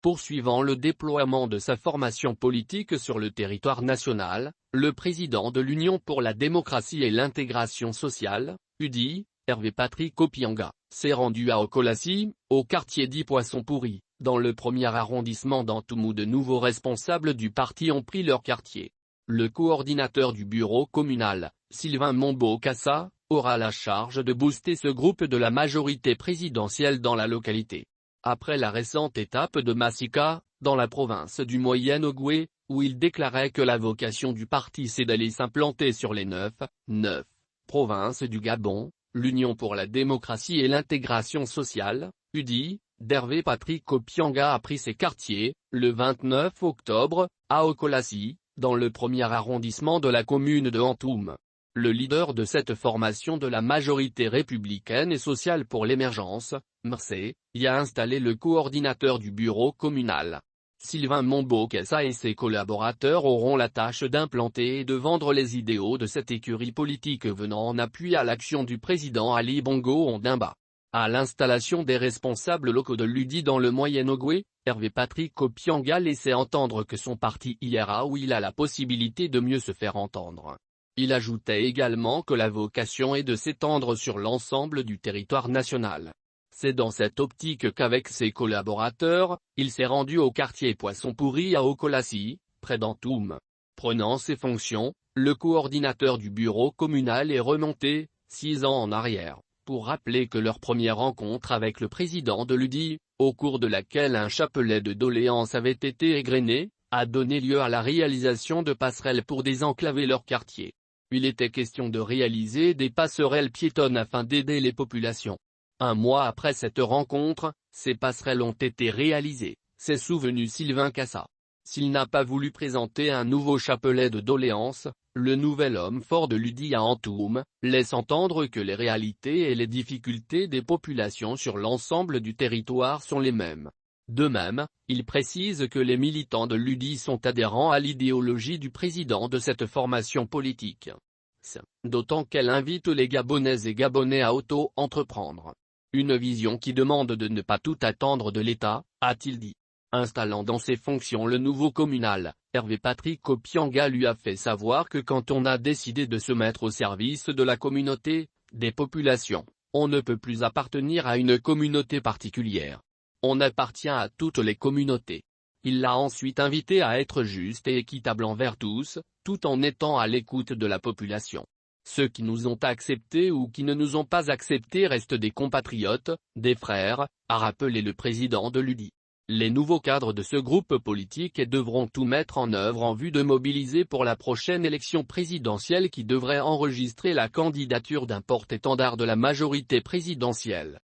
Poursuivant le déploiement de sa formation politique sur le territoire national, le président de l'Union pour la démocratie et l'intégration sociale, UDI, Hervé Patrick Opianga, s'est rendu à Okolassi, au quartier dit Poisson Pourri, dans le premier arrondissement d'Antoum où de nouveaux responsables du parti ont pris leur quartier. Le coordinateur du bureau communal, Sylvain Mombo-Kassa, aura la charge de booster ce groupe de la majorité présidentielle dans la localité. Après la récente étape de Massika, dans la province du Moyen-Ogooué, où il déclarait que la vocation du parti c'est d'aller s'implanter sur les 9 provinces du Gabon, l'Union pour la démocratie et l'intégration sociale, UDI, d'Hervé Patrick Opianga a pris ses quartiers, le 29 octobre, à Okolassi, dans le premier arrondissement de la commune de Antoum. Le leader de cette formation de la majorité républicaine et sociale pour l'émergence, MRC, y a installé le coordinateur du bureau communal. Sylvain Mombo-Kassa et ses collaborateurs auront la tâche d'implanter et de vendre les idéaux de cette écurie politique venant en appui à l'action du président Ali Bongo Ondimba. À l'installation des responsables locaux de l'UDI dans le Moyen-Ogooué, Hervé Patrick Opianga laissait entendre que son parti ira où il a la possibilité de mieux se faire entendre. Il ajoutait également que la vocation est de s'étendre sur l'ensemble du territoire national. C'est dans cette optique qu'avec ses collaborateurs, il s'est rendu au quartier Poisson Pourri à Okolassi, près d'Antoum. Prenant ses fonctions, le coordinateur du bureau communal est remonté, 6 ans en arrière, pour rappeler que leur première rencontre avec le président de l'UDI, au cours de laquelle un chapelet de doléances avait été égrené, a donné lieu à la réalisation de passerelles pour désenclaver leur quartier. Il était question de réaliser des passerelles piétonnes afin d'aider les populations. Un mois après cette rencontre, ces passerelles ont été réalisées, s'est souvenu Sylvain Kassa. S'il n'a pas voulu présenter un nouveau chapelet de doléances, le nouvel homme fort de l'UDI à Antoum laisse entendre que les réalités et les difficultés des populations sur l'ensemble du territoire sont les mêmes. De même, il précise que les militants de l'UDI sont adhérents à l'idéologie du président de cette formation politique. D'autant qu'elle invite les Gabonaises et Gabonais à auto-entreprendre. Une vision qui demande de ne pas tout attendre de l'État, a-t-il dit. Installant dans ses fonctions le nouveau communal, Hervé Patrick Opianga lui a fait savoir que quand on a décidé de se mettre au service de la communauté, des populations, on ne peut plus appartenir à une communauté particulière. On appartient à toutes les communautés. Il l'a ensuite invité à être juste et équitable envers tous, tout en étant à l'écoute de la population. Ceux qui nous ont acceptés ou qui ne nous ont pas acceptés restent des compatriotes, des frères, a rappelé le président de l'UDI. Les nouveaux cadres de ce groupe politique devront tout mettre en œuvre en vue de mobiliser pour la prochaine élection présidentielle qui devrait enregistrer la candidature d'un porte-étendard de la majorité présidentielle.